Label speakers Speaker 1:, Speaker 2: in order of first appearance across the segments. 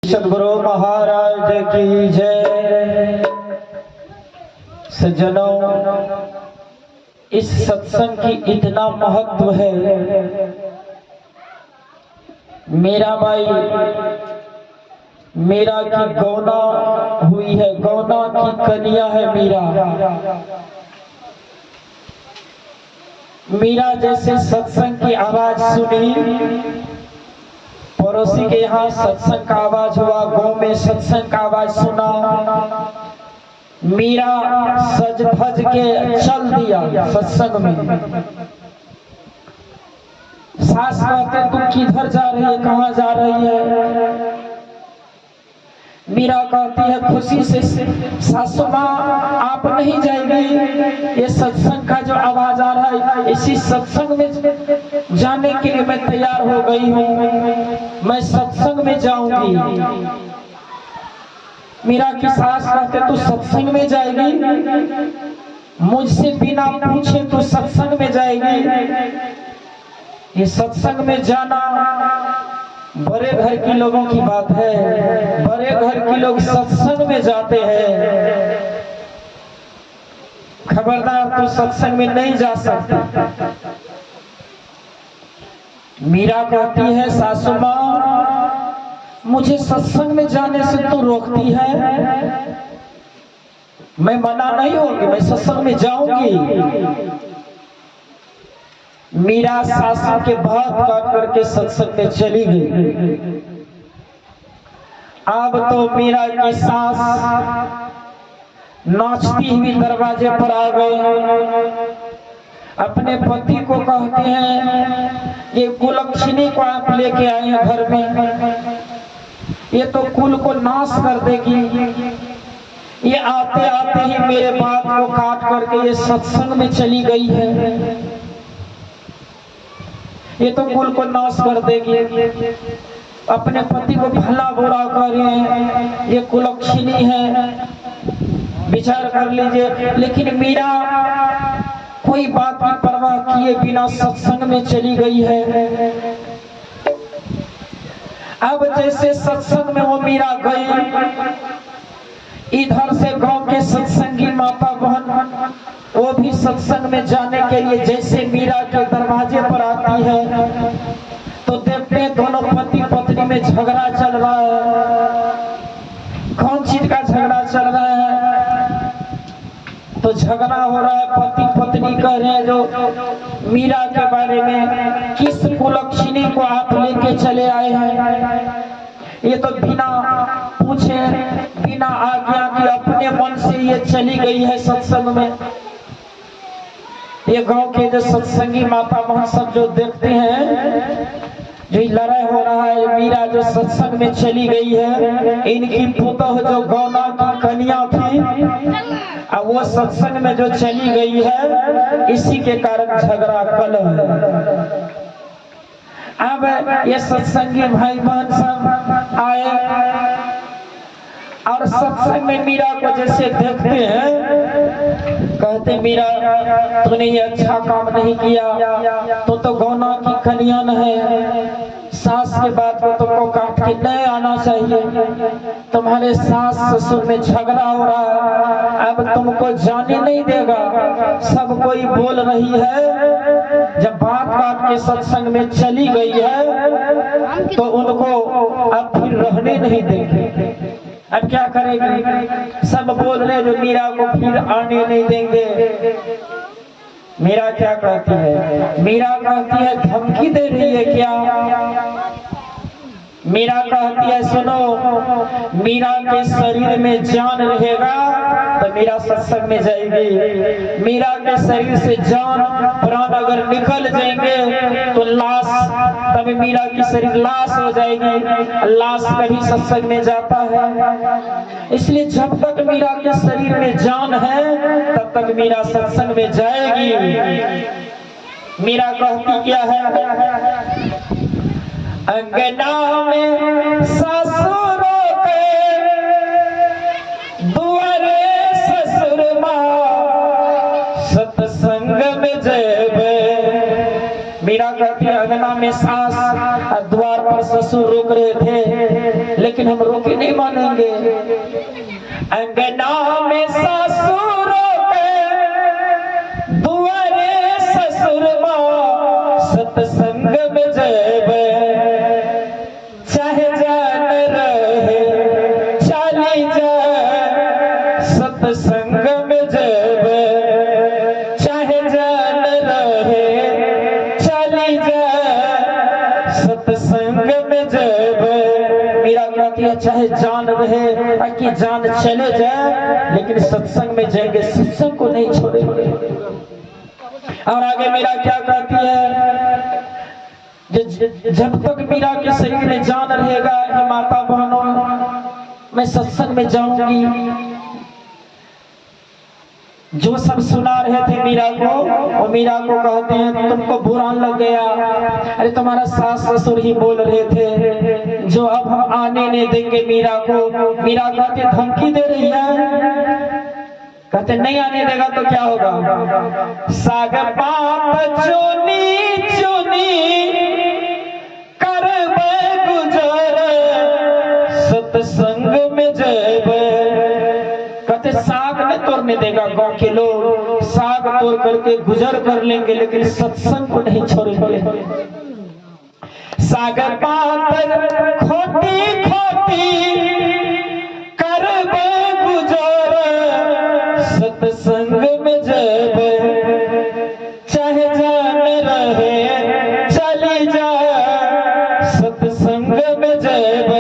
Speaker 1: सदगुरु महाराज की जय। सज्जनों, इस सत्संग की इतना महत्व है। मेरा भाई मीरा की गौना हुई है, गौना की कन्या है मीरा जैसे सत्संग की आवाज सुनी, पड़ोसी के यहाँ सत्संग का आवाज हुआ, गांव में सत्संग का आवाज सुना, मीरा सज धज के चल दिया सत्संग में। सास कहते तू किधर जा रही है, कहाँ जा रही है? मीरा कहती है खुशी से, सासू माँ आप नहीं जाएगी, ये सत्संग का जो आवाज आ रहा है इसी सत्संग में जाने के लिए मैं तैयार हो गई हूँ, मैं सत्संग में जाऊंगी। मीरा की सास कहते तू सत्संग में जाएगी, मुझसे बिना पूछे तू सत्संग में जाएगी? ये सत्संग में जाना बड़े घर के लोगों की बात है, बड़े घर के लोग सत्संग में जाते हैं। खबरदार तू सत्संग में नहीं जा सकता। मीरा कहती है सासू माँ मुझे सत्संग में जाने से तू रोकती है, मैं मना नहीं होगी, मैं सत्संग में जाऊंगी। मीरा सासू के बात काट करके सत्संग में चली गई। अब तो मीरा की सास नाचती हुई दरवाजे पर आ गई, अपने पति को कहते हैं ये कुलक्षणी को आप लेके आए हैं घर में, ये तो कुल को नाश कर देगी, ये आते आते ही मेरे बात को काट करके ये सत्संग में चली गई है, ये तो कुल को नाश कर देगी। अपने पति को भला बुरा करें, ये कुलक्षणी है, विचार कर लीजिए। लेकिन मीरा कोई बात की परवाह किए बिना सत्संग में चली गई है। अब जैसे सत्संग में वो मीरा गई, इधर से गांव के सत्संगी माता बहन वो भी सत्संग में जाने के लिए जैसे मीरा के दरवाजे पर आती है तो देखते हैं दोनों पति पत्नी में झगड़ा चल रहा है। कौन चीज का झगड़ा चल रहा है? तो झगड़ा हो रहा है, पति पत्नी कह रहे हैं जो मीरा के बारे में, किस कुलक्षणी को आप लेके चले आए हैं? ये तो बिना पूछे बिना आज्ञा के अपने मन से ये चली गई है सत्संग में। ये गांव के जो सत्संगी माता बहन सब जो देखते हैं जो लड़ाई हो रहा है, मीरा जो सत्संग में चली गई है, इनकी पुतह जो गौना की कन्या थी अब वो सत्संग में जो चली गई है, इसी के कारण झगड़ा कलह। अब ये सत्संगी भाई बहन सब आए और सत्संग में मीरा को जैसे देखते हैं, कहते मीरा तूने ये अच्छा काम नहीं किया, तो गौना की कन्या है, सास के बात को तुमको काट के नहीं आना चाहिए, तुम्हारे सास ससुर में झगड़ा हो रहा है, अब तुमको जाने नहीं देगा। सब कोई बोल रही है, जब बात काट के सत्संग में चली गई है तो उनको अब फिर रहने नहीं देंगे। अब क्या करेगी? सब बोल रहे जो मीरा को फिर आने नहीं देंगे। मीरा क्या कहती है? मीरा कहती है धमकी दे रही है क्या? मीरा कहती है सुनो, मीरा के शरीर में जान रहेगा तो मीरा सत्संग में जाएगी, मीरा के शरीर से जान प्राण अगर निकल जाएंगे तो लाश, तब मीरा की शरीर लाश हो जाएगी, लाश कभी सत्संग में जाता है। इसलिए जब तक मीरा के शरीर में जान है तब तक मीरा सत्संग में जाएगी। मीरा कहती क्या है? अंगना में ससुरों के दुआरे ससुर माँ सत्संग में जेबे। मीरा कहती है अंगना में सास द्वार पर ससुर रुक रहे थे, लेकिन हम रोके नहीं मानेंगे। अंगना में ससुरों के दुआरे ससुरमा सत्संग में जब चाहे जान रहे चली जा सत्संग में जब चाहे जान रहे चली जा सत्संग में जब। मीरा कहती है चाहे जान रहे ताकि जान चले जाए लेकिन सत्संग में जाएंगे, सत्संग को नहीं छोड़ेंगे। और आगे मीरा क्या कहती है, जब तक मीरा के शरीर में जान रहेगा हे माता बहनों मैं सत्संग में जाऊंगी। जो सब सुना रहे थे मीरा को, और मीरा को कहते हैं तुमको बुरा लग गया, अरे तुम्हारा सास ससुर ही बोल रहे थे जो अब हम आने नहीं देंगे मीरा को। मीरा कहते धमकी दे रही है, कहते नहीं आने देगा तो क्या होगा। साग पात चुनी चुनी करबे गुजर सत्संग में जब। कहते साग नहीं तोड़ने देगा, गांव के लोग साग तोड़ करके गुजर कर लेंगे लेकिन सत्संग को नहीं छोड़ेंगे। साग पात खोटी खोटी करबे गुजर सत्संग में जब चाहे जान रहे चली जा सत्संग में जब।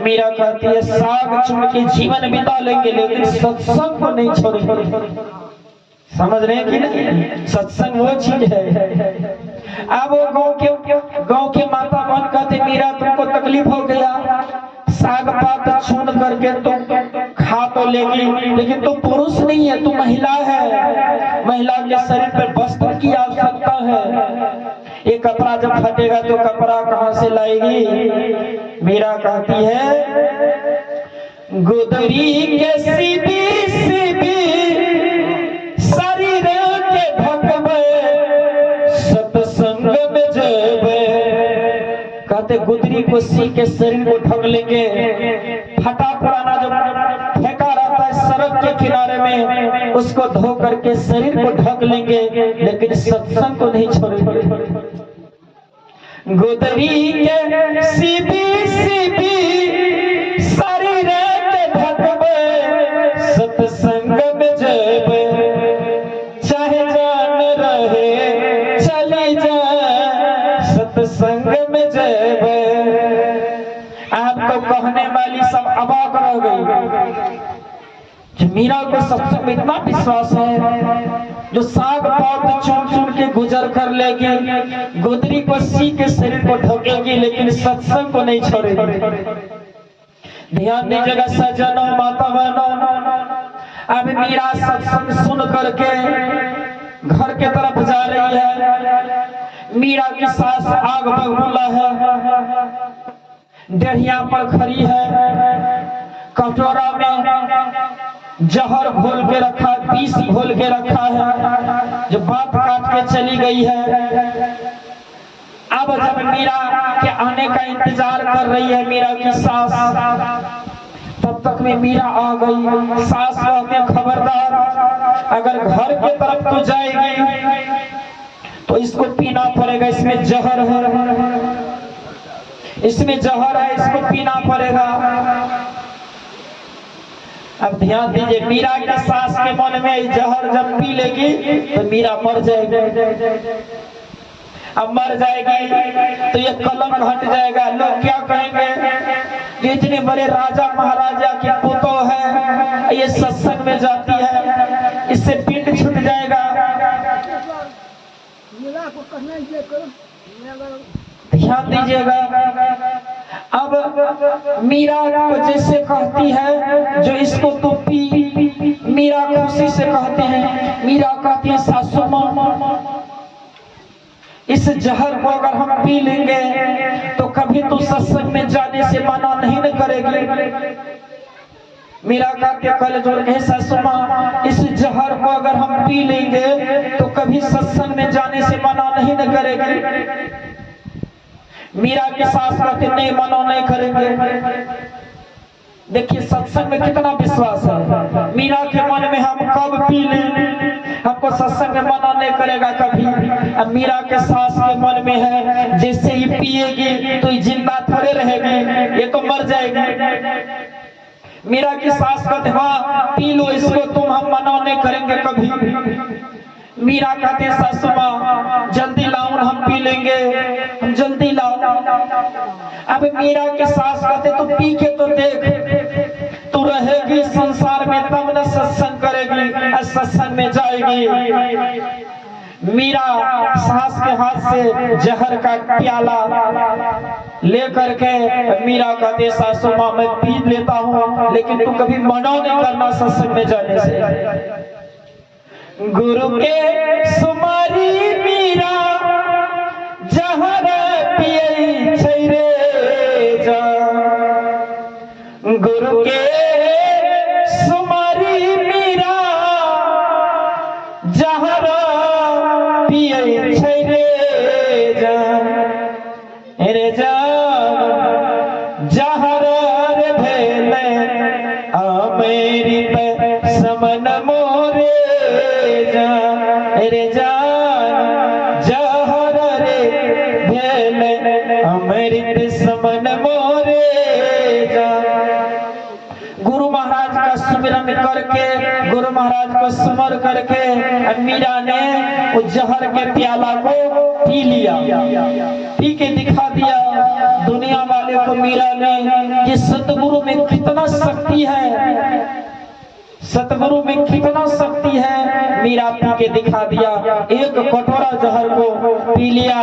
Speaker 1: मीरा कहती है साग चुन के जीवन बिता लेंगे लेकिन सत्संग को नहीं छोड़ेंगे। समझ रहे हैं कि नहीं, सत्संग वो चीज है। अब वो गांव के माता बहन कहते मीरा तुमको तकलीफ हो गया, साग पात चुन करके तुम खा तो लेगी लेकिन तुम पुरुष नहीं है, तुम महिला है, महिला के शरीर पर वस्त्र की आवश्यकता है। ये कपड़ा जब फटेगा तो कपड़ा कहाँ से लाएगी। मीरा कहती है गुदरी के सीबी सीबी शरीर के ढकबे सत्संग में जब। कहते गुदरी को सी के शरीर को ढक लेंगे, फटा पुराना जो फेंका रहता है सड़क के किनारे में उसको धो करके शरीर को ढक लेंगे लेकिन सत्संग को नहीं छोड़ेंगे। गुदरी के सीबी सीबी शरीर के ढकबे सत्संग में जब चाहे जान रहे चली जा सत्संग में जब। आप तो कहने वाली सब अबाक रह गई कि मीरा को सत्संग में इतना विश्वास है जो साग पात चुन चुन के गुजर कर लेगी, गुदरी को सी के शरीर को ढकेगी लेकिन सत्संग को नहीं छोड़ेगी। ध्यान दीजिएगा सज्जनों माता बहनों, अब मीरा सत्संग सुन करके घर के तरफ जा रही है। मीरा की सास आग बबूला है, डेढ़िया पर खड़ी है, कटोरा में जहर घोल के रखा, विष घोल के रखा है जो बात काट के चली गई है। अब जब मीरा के आने का इंतजार कर रही है मीरा की सास, तब तक में मीरा आ गई। सास कहते खबरदार अगर घर के तरफ तो जाएगी तो इसको पीना पड़ेगा, इसमें जहर है, इसमें जहर है, इसको पीना पड़ेगा। अब ध्यान दीजिए मीरा के सास के मन में जहर जब पी लेगी तो मीरा मर जाएगी। अब मर जाएगी तो ये कलंक हट जाएगा। लोग क्या कहेंगे ये इतने बड़े राजा महाराजा की पुतो है, ये सत्संग में जाती है, इससे पिंड छूट जाएगा। ध्यान दीजिएगा। अब मीरा को जैसे कहती है जो इसको तो पी, मीरा खुशी से कहते हैं, मीरा कहती है सासू माँ इस जहर को अगर हम पी लेंगे तो कभी तो सत्संग में जाने से मना नहीं न करेगी। मीरा कहते कल जोड़ के सासू माँ इस जहर को अगर हम पी लेंगे तो कभी सत्संग में जाने से मना नहीं न करेगी। मीरा की सास कहते नहीं, मना नहीं करेंगे। देखिए सत्संग में कितना विश्वास है। मीरा के मन में हम कब पी लें, हमको सत्संग में मना नहीं करेगा कभी। अब मीरा के सास के मन में है जैसे ही पिएगी तो ये जिंदा थोड़े रहेगी, ये तो मर जाएगी। मीरा की सास कहते हाँ पी लो इसको तुम, हम मना नहीं करेंगे कभी। मीरा कहते सासू माँ जल्दी लाओ हम पी लेंगे, हम जल्दी लाओ। अब मीरा के सास कहते तू पी के तो देख, तू रहेगी संसार में तब न सत्संग करेगी, सत्संग में जाएगी। मीरा सास के हाथ से जहर का प्याला लेकर के मीरा कहते सासू माँ मैं पी लेता हूँ, लेकिन तू कभी मना नहीं करना सत्संग में जाने से। गुरु के सुमारी मीरा जहर पिए छैरे जा, गुरु के सुमारी मीरा जहर पिए छैरे जा, रे जा जहर रे भेले अमेरी पे समन मोरे रे जान जहर रे भेले अमृत समन मोरे जान। गुरु महाराज का सुमिरन करके, गुरु महाराज को सुमर करके मीरा ने उस जहर के प्याला को पी लिया, पी के दिखा दिया दुनिया वाले को मीरा ने कि सतगुरु में कितना शक्ति है, सतगुरु में कितना शक्ति है। मीरा पी के दिखा दिया, एक कटोरा जहर को पी लिया,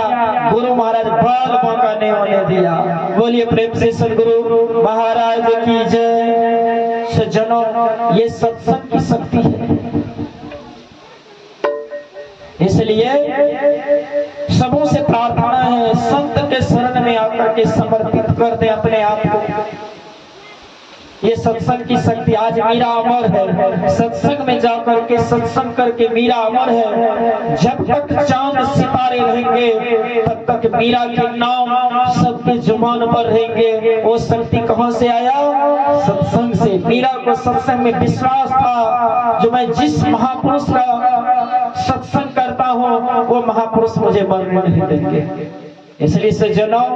Speaker 1: गुरु महाराज बाल मौका नहीं होने दिया। बोलिए प्रेम से सतगुरु महाराज की जय। सज्जनों ये सत्संग की शक्ति है, इसलिए सबों से प्रार्थना है संत के शरण में आकर के समर्पित कर दे अपने आप को। ये सत्संग की शक्ति, आज मीरा अमर है, सत्संग में जाकर के सत्संग करके मीरा अमर है। जब तक चांद सितारे रहेंगे तब तक मीरा के नाम सबके जुबान पर रहेंगे। वो शक्ति कहां से आया? सत्संग से। मीरा को सत्संग में विश्वास था, जो मैं जिस महापुरुष का सत्संग करता हूँ वो महापुरुष मुझे मरने नहीं देंगे। इसलिए सज्जनों,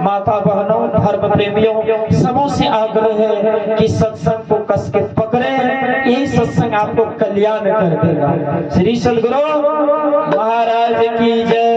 Speaker 1: माता बहनों, धर्म प्रेमियों, सबों से आग्रह है कि सत्संग को कस के पकड़े, यही सत्संग आपको कल्याण कर देगा। श्री सद्गुरु महाराज की जय।